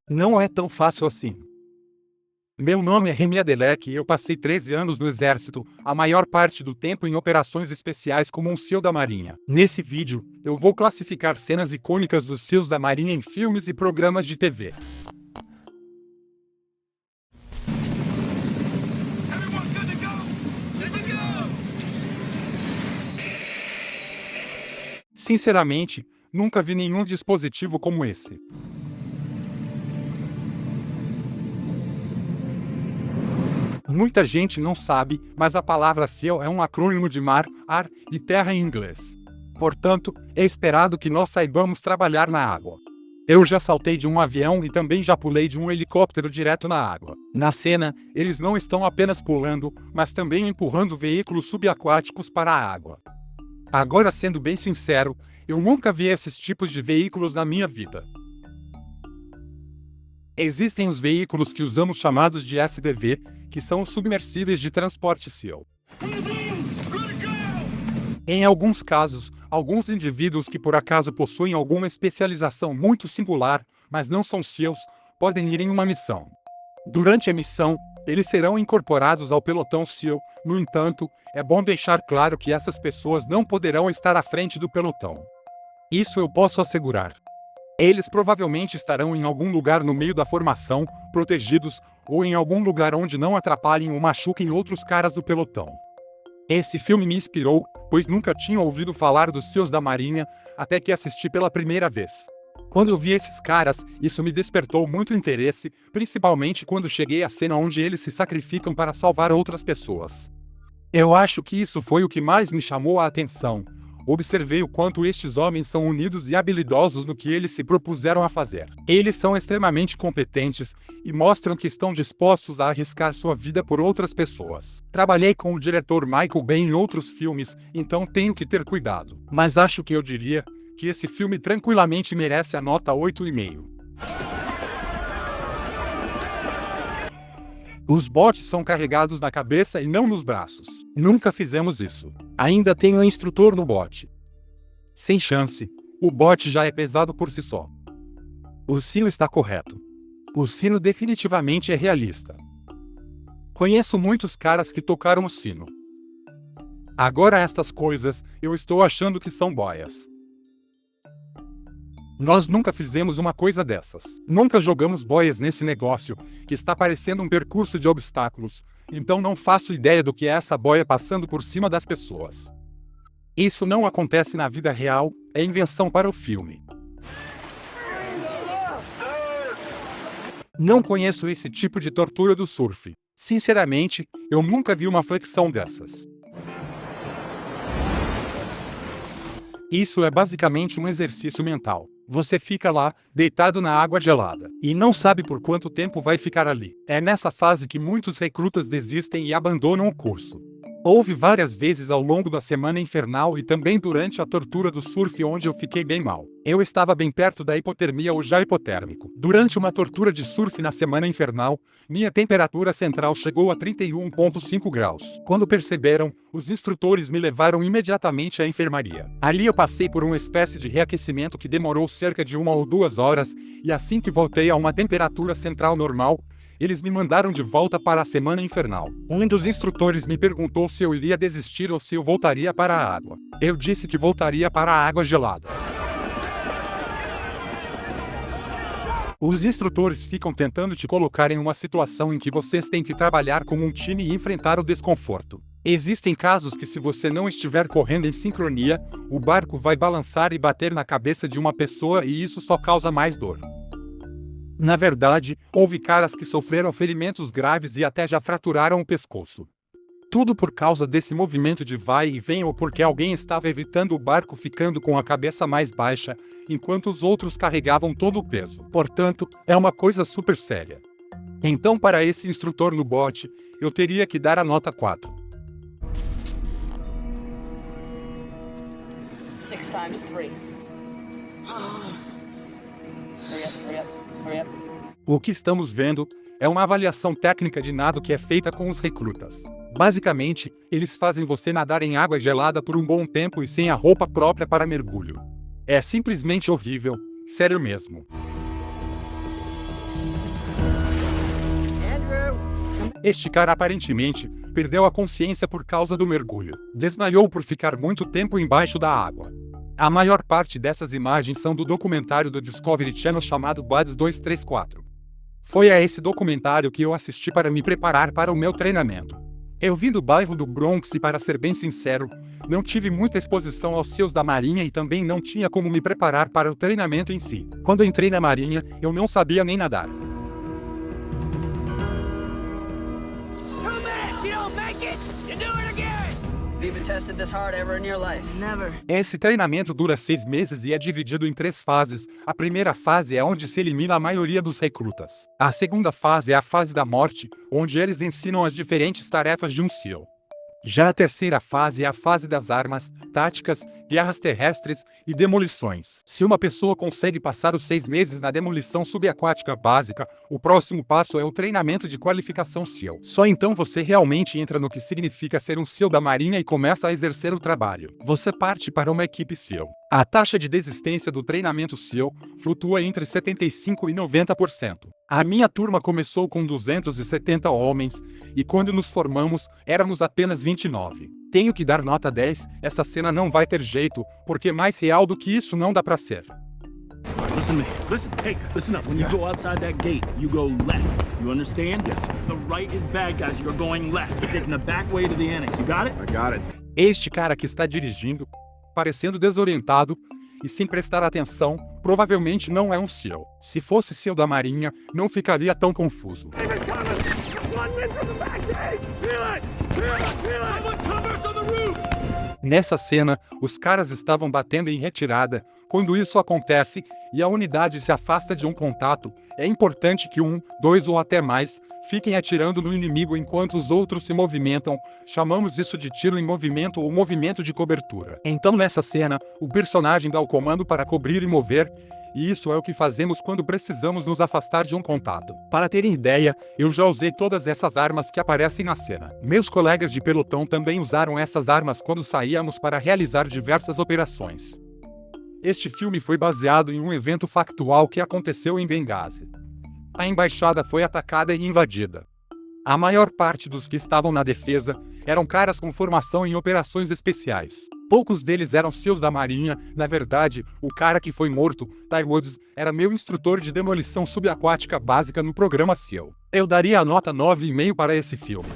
Não é tão fácil assim. Meu nome é Remy Adelec e eu passei 13 anos no Exército, a maior parte do tempo em operações especiais como um SEAL da Marinha. Nesse vídeo, eu vou classificar cenas icônicas dos SEALs da Marinha em filmes e programas de TV. Sinceramente, nunca vi nenhum dispositivo como esse. Muita gente não sabe, mas a palavra SEAL é um acrônimo de mar, ar e terra em inglês. Portanto, é esperado que nós saibamos trabalhar na água. Eu já saltei de um avião e também já pulei de um helicóptero direto na água. Na cena, eles não estão apenas pulando, mas também empurrando veículos subaquáticos para a água. Agora, sendo bem sincero, eu nunca vi esses tipos de veículos na minha vida. Existem os veículos que usamos chamados de SDV, que são os submersíveis de transporte SEAL. Em alguns casos, alguns indivíduos que por acaso possuem alguma especialização muito singular, mas não são SEALs, podem ir em uma missão. Durante a missão, eles serão incorporados ao pelotão SEAL. No entanto, é bom deixar claro que essas pessoas não poderão estar à frente do pelotão. Isso eu posso assegurar. Eles provavelmente estarão em algum lugar no meio da formação, protegidos, ou em algum lugar onde não atrapalhem ou machuquem outros caras do pelotão. Esse filme me inspirou, pois nunca tinha ouvido falar dos SEALs da Marinha, até que assisti pela primeira vez. Quando eu vi esses caras, isso me despertou muito interesse, principalmente quando cheguei à cena onde eles se sacrificam para salvar outras pessoas. Eu acho que isso foi o que mais me chamou a atenção. Observei o quanto estes homens são unidos e habilidosos no que eles se propuseram a fazer. Eles são extremamente competentes e mostram que estão dispostos a arriscar sua vida por outras pessoas. Trabalhei com o diretor Michael Bay em outros filmes, então tenho que ter cuidado. Mas acho que eu diria que esse filme tranquilamente merece a nota 8,5. Os botes são carregados na cabeça e não nos braços. Nunca fizemos isso. Ainda tem um instrutor no bote. Sem chance. O bote já é pesado por si só. O sino está correto. O sino definitivamente é realista. Conheço muitos caras que tocaram o sino. Agora estas coisas, eu estou achando que são boias. Nós nunca fizemos uma coisa dessas. Nunca jogamos boias nesse negócio, que está parecendo um percurso de obstáculos, então não faço ideia do que é essa boia passando por cima das pessoas. Isso não acontece na vida real, é invenção para o filme. Não conheço esse tipo de tortura do surf. Sinceramente, eu nunca vi uma flexão dessas. Isso é basicamente um exercício mental. Você fica lá, deitado na água gelada, e não sabe por quanto tempo vai ficar ali. É nessa fase que muitos recrutas desistem e abandonam o curso. Houve várias vezes ao longo da semana infernal e também durante a tortura do surf onde eu fiquei bem mal. Eu estava bem perto da hipotermia ou já hipotérmico. Durante uma tortura de surf na semana infernal, minha temperatura central chegou a 31,5 graus. Quando perceberam, os instrutores me levaram imediatamente à enfermaria. Ali eu passei por uma espécie de reaquecimento que demorou cerca de 1 ou 2 horas, e assim que voltei a uma temperatura central normal, eles me mandaram de volta para a semana infernal. Um dos instrutores me perguntou se eu iria desistir ou se eu voltaria para a água. Eu disse que voltaria para a água gelada. Os instrutores ficam tentando te colocar em uma situação em que vocês têm que trabalhar como um time e enfrentar o desconforto. Existem casos que, se você não estiver correndo em sincronia, o barco vai balançar e bater na cabeça de uma pessoa e isso só causa mais dor. Na verdade, houve caras que sofreram ferimentos graves e até já fraturaram o pescoço. Tudo por causa desse movimento de vai e vem ou porque alguém estava evitando o barco ficando com a cabeça mais baixa, enquanto os outros carregavam todo o peso. Portanto, é uma coisa super séria. Então, para esse instrutor no bote, eu teria que dar a nota 4. 6 times 3. Hurry up. O que estamos vendo é uma avaliação técnica de nado que é feita com os recrutas. Basicamente, eles fazem você nadar em água gelada por um bom tempo e sem a roupa própria para mergulho. É simplesmente horrível, sério mesmo. Este cara aparentemente perdeu a consciência por causa do mergulho. Desmaiou por ficar muito tempo embaixo da água. A maior parte dessas imagens são do documentário do Discovery Channel chamado Buds 234. Foi a esse documentário que eu assisti para me preparar para o meu treinamento. Eu vim do bairro do Bronx e, para ser bem sincero, não tive muita exposição aos SEALs da Marinha e também não tinha como me preparar para o treinamento em si. Quando entrei na Marinha, eu não sabia nem nadar. Have you been tested this hard ever in your life? Never. Esse treinamento dura 6 meses e é dividido em 3 fases. A primeira fase é onde se elimina a maioria dos recrutas. A segunda fase é a fase da morte, onde eles ensinam as diferentes tarefas de um SEAL. Já a terceira fase é a fase das armas, táticas, guerras terrestres e demolições. Se uma pessoa consegue passar os 6 meses na demolição subaquática básica, o próximo passo é o treinamento de qualificação SEAL. Só então você realmente entra no que significa ser um SEAL da Marinha e começa a exercer o trabalho. Você parte para uma equipe SEAL. A taxa de desistência do treinamento SEAL flutua entre 75% e 90%. A minha turma começou com 270 homens, e quando nos formamos, éramos apenas 29. Tenho que dar nota 10, essa cena não vai ter jeito, porque mais real do que isso não dá pra ser. Listen to me. Listen. Hey, listen up. When you go outside that gate, you go left. You understand? Yes. The right is bad guys. You're going left. You're taking the back way to the annex. You got it? I got it. Este cara que está dirigindo, parecendo desorientado e sem prestar atenção, provavelmente não é um SEAL. Se fosse SEAL da Marinha, não ficaria tão confuso. Nessa cena, os caras estavam batendo em retirada. Quando isso acontece e a unidade se afasta de um contato, é importante que 1, 2 ou até mais fiquem atirando no inimigo enquanto os outros se movimentam. Chamamos isso de tiro em movimento ou movimento de cobertura. Então, nessa cena, o personagem dá o comando para cobrir e mover, e isso é o que fazemos quando precisamos nos afastar de um contato. Para terem ideia, eu já usei todas essas armas que aparecem na cena. Meus colegas de pelotão também usaram essas armas quando saíamos para realizar diversas operações. Este filme foi baseado em um evento factual que aconteceu em Benghazi. A embaixada foi atacada e invadida. A maior parte dos que estavam na defesa eram caras com formação em operações especiais. Poucos deles eram SEALs da Marinha. Na verdade, o cara que foi morto, Ty Woods, era meu instrutor de demolição subaquática básica no programa SEAL. Eu daria a nota 9,5 para esse filme.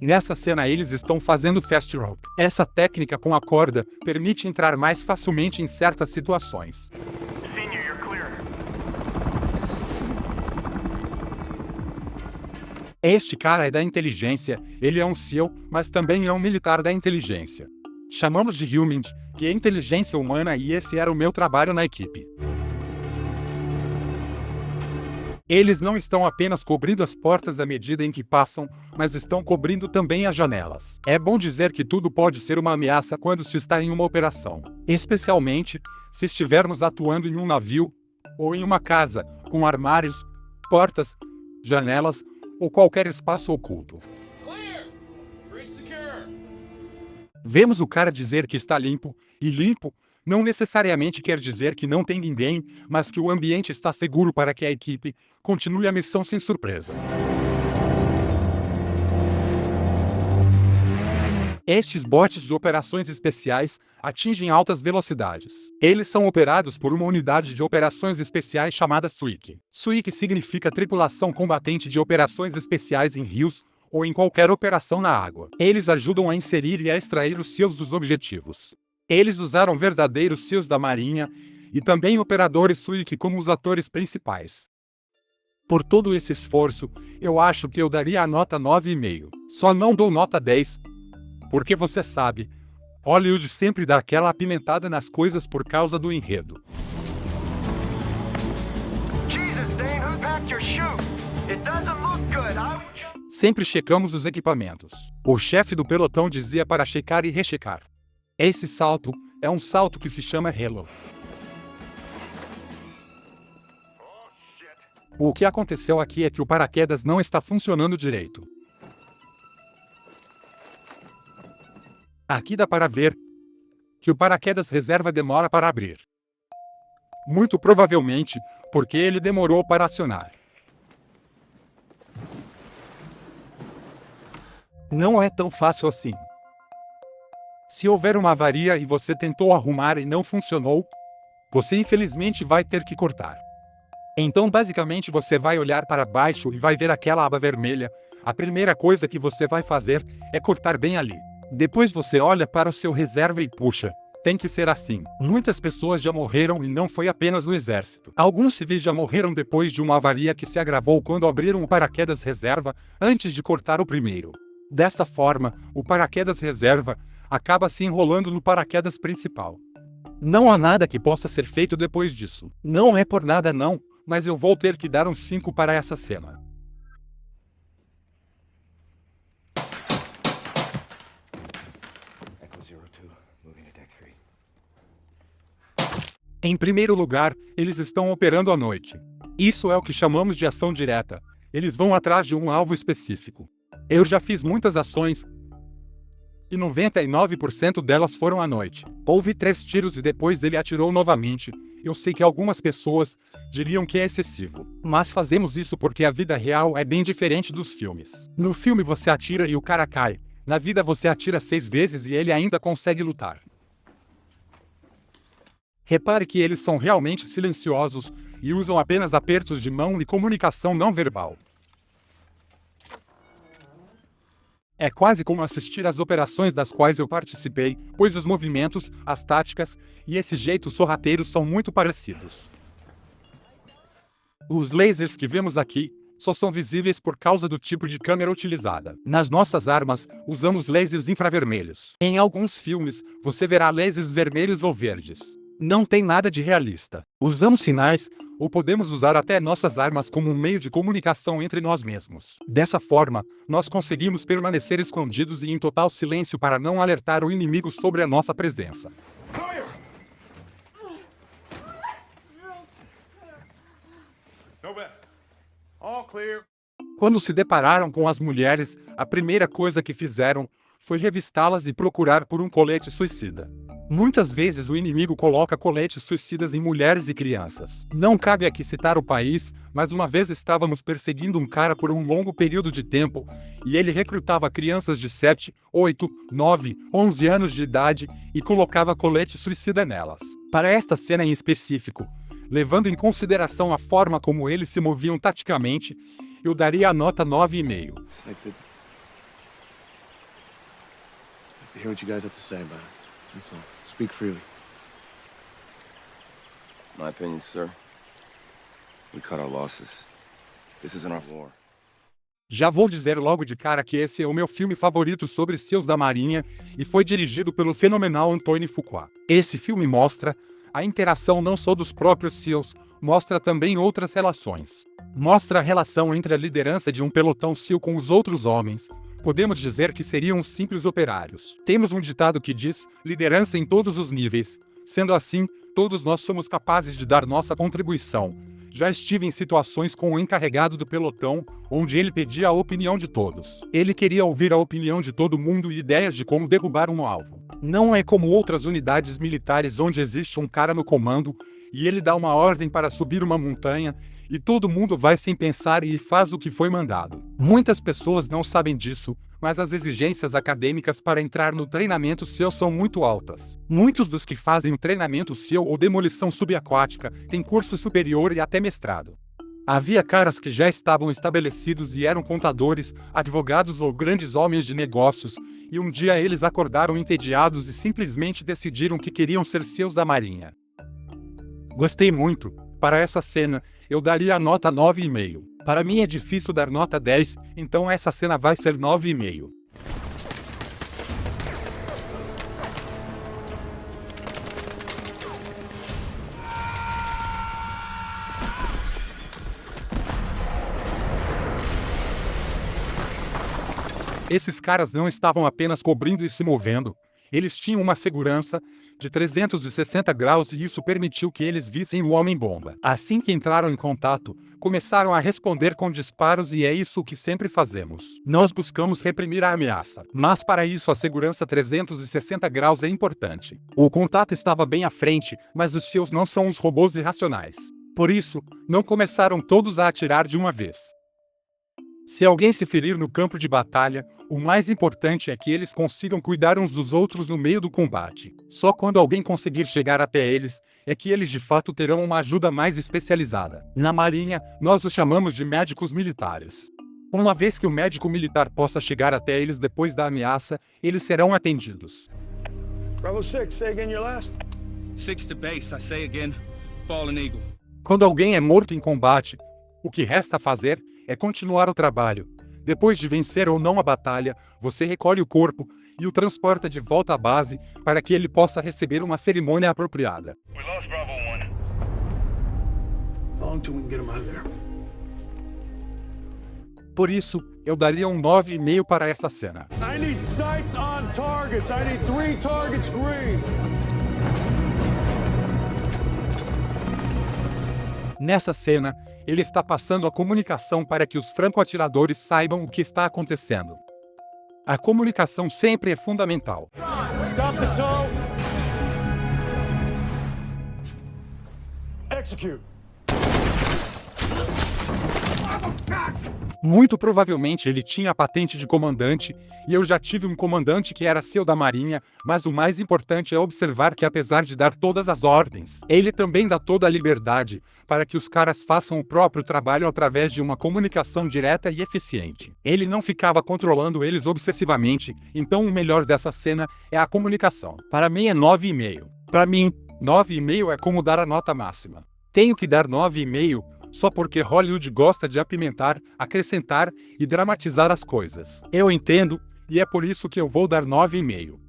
Nessa cena eles estão fazendo fast rope. Essa técnica com a corda permite entrar mais facilmente em certas situações. Senior, you're clear. Este cara é da inteligência, ele é um SEAL, mas também é um militar da inteligência. Chamamos de Humint, que é inteligência humana, e esse era o meu trabalho na equipe. Eles não estão apenas cobrindo as portas à medida em que passam, mas estão cobrindo também as janelas. É bom dizer que tudo pode ser uma ameaça quando se está em uma operação, especialmente se estivermos atuando em um navio ou em uma casa, com armários, portas, janelas ou qualquer espaço oculto. Vemos o cara dizer que está limpo, e limpo não necessariamente quer dizer que não tem ninguém, mas que o ambiente está seguro para que a equipe continue a missão sem surpresas. Estes botes de operações especiais atingem altas velocidades. Eles são operados por uma unidade de operações especiais chamada SWIC. SWIC significa Tripulação Combatente de Operações Especiais em Rios ou em qualquer operação na água. Eles ajudam a inserir e a extrair os SEALs dos objetivos. Eles usaram verdadeiros SEALs da Marinha e também operadores SWIC como os atores principais. Por todo esse esforço, eu acho que eu daria a nota 9,5. Só não dou nota 10, porque você sabe, Hollywood sempre dá aquela apimentada nas coisas por causa do enredo. Jesus, Dane, who packed your shoe? It doesn't look good. Sempre checamos os equipamentos. O chefe do pelotão dizia para checar e rechecar. Esse salto é um salto que se chama Halo. O que aconteceu aqui é que o paraquedas não está funcionando direito. Aqui dá para ver que o paraquedas reserva demora para abrir. Muito provavelmente, porque ele demorou para acionar. Não é tão fácil assim. Se houver uma avaria e você tentou arrumar e não funcionou, você infelizmente vai ter que cortar. Então basicamente você vai olhar para baixo e vai ver aquela aba vermelha. A primeira coisa que você vai fazer é cortar bem ali. Depois você olha para o seu reserva e puxa. Tem que ser assim. Muitas pessoas já morreram e não foi apenas no exército. Alguns civis já morreram depois de uma avaria que se agravou quando abriram o paraquedas reserva antes de cortar o primeiro. Desta forma, o paraquedas reserva acaba se enrolando no paraquedas principal. Não há nada que possa ser feito depois disso. Não é por nada não, mas eu vou ter que dar um 5 para essa cena. Em primeiro lugar, eles estão operando à noite. Isso é o que chamamos de ação direta. Eles vão atrás de um alvo específico. Eu já fiz muitas ações e 99% delas foram à noite. Houve 3 tiros e depois ele atirou novamente. Eu sei que algumas pessoas diriam que é excessivo, mas fazemos isso porque a vida real é bem diferente dos filmes. No filme você atira e o cara cai. Na vida você atira 6 vezes e ele ainda consegue lutar. Repare que eles são realmente silenciosos e usam apenas apertos de mão e comunicação não verbal. É quase como assistir às operações das quais eu participei, pois os movimentos, as táticas e esse jeito sorrateiro são muito parecidos. Os lasers que vemos aqui só são visíveis por causa do tipo de câmera utilizada. Nas nossas armas, usamos lasers infravermelhos. Em alguns filmes, você verá lasers vermelhos ou verdes. Não tem nada de realista. Usamos sinais, ou podemos usar até nossas armas como um meio de comunicação entre nós mesmos. Dessa forma, nós conseguimos permanecer escondidos e em total silêncio para não alertar o inimigo sobre a nossa presença. All clear. Quando se depararam com as mulheres, a primeira coisa que fizeram foi revistá-las e procurar por um colete suicida. Muitas vezes o inimigo coloca coletes suicidas em mulheres e crianças. Não cabe aqui citar o país, mas uma vez estávamos perseguindo um cara por um longo período de tempo, e ele recrutava crianças de 7, 8, 9, 11 anos de idade e colocava colete suicida nelas. Para esta cena em específico, levando em consideração a forma como eles se moviam taticamente, eu daria a nota 9,5. Hear what you guys have to say about it. That's all. Speak freely. My opinion, sir. We cut our losses. This isn't our war. Já vou dizer logo de cara que esse é o meu filme favorito sobre SEALs da Marinha e foi dirigido pelo fenomenal Antoine Fuqua. Esse filme mostra a interação não só dos próprios SEALs, mostra também outras relações. Mostra a relação entre a liderança de um pelotão SEAL com os outros homens. Podemos dizer que seriam simples operários. Temos um ditado que diz, liderança em todos os níveis. Sendo assim, todos nós somos capazes de dar nossa contribuição. Já estive em situações com o encarregado do pelotão, onde ele pedia a opinião de todos. Ele queria ouvir a opinião de todo mundo e ideias de como derrubar um alvo. Não é como outras unidades militares onde existe um cara no comando, e ele dá uma ordem para subir uma montanha, e todo mundo vai sem pensar e faz o que foi mandado. Muitas pessoas não sabem disso, mas as exigências acadêmicas para entrar no treinamento SEAL são muito altas. Muitos dos que fazem o treinamento SEAL ou demolição subaquática têm curso superior e até mestrado. Havia caras que já estavam estabelecidos e eram contadores, advogados ou grandes homens de negócios, e um dia eles acordaram entediados e simplesmente decidiram que queriam ser SEALs da Marinha. Gostei muito. Para essa cena, eu daria a nota 9,5. Para mim é difícil dar nota 10, então essa cena vai ser 9,5. Esses caras não estavam apenas cobrindo e se movendo. Eles tinham uma segurança de 360 graus e isso permitiu que eles vissem o Homem-Bomba. Assim que entraram em contato, começaram a responder com disparos e é isso que sempre fazemos. Nós buscamos reprimir a ameaça, mas para isso a segurança 360 graus é importante. O contato estava bem à frente, mas os SEALs não são os robôs irracionais. Por isso, não começaram todos a atirar de uma vez. Se alguém se ferir no campo de batalha, o mais importante é que eles consigam cuidar uns dos outros no meio do combate. Só quando alguém conseguir chegar até eles, é que eles de fato terão uma ajuda mais especializada. Na Marinha, nós os chamamos de médicos militares. Uma vez que o médico militar possa chegar até eles depois da ameaça, eles serão atendidos. Bravo 6, say again your last. 6 to base, I say again. Fallen Eagle. Quando alguém é morto em combate, o que resta fazer é continuar o trabalho. Depois de vencer ou não a batalha, você recolhe o corpo e o transporta de volta à base para que ele possa receber uma cerimônia apropriada. We lost Bravo 1. How long till we can get him out of there? Por isso, eu daria um 9,5 para essa cena. I need sights on targets. I need 3 targets green. Nessa cena, ele está passando a comunicação para que os franco-atiradores saibam o que está acontecendo. A comunicação sempre é fundamental. Stop the tow. Execute. Muito provavelmente ele tinha a patente de comandante, e eu já tive um comandante que era seu da Marinha, mas o mais importante é observar que apesar de dar todas as ordens, ele também dá toda a liberdade para que os caras façam o próprio trabalho através de uma comunicação direta e eficiente. Ele não ficava controlando eles obsessivamente, então o melhor dessa cena é a comunicação. Para mim é 9,5. Para mim, 9,5 é como dar a nota máxima. Tenho que dar 9,5 só porque Hollywood gosta de apimentar, acrescentar e dramatizar as coisas. Eu entendo, e é por isso que eu vou dar 9,5.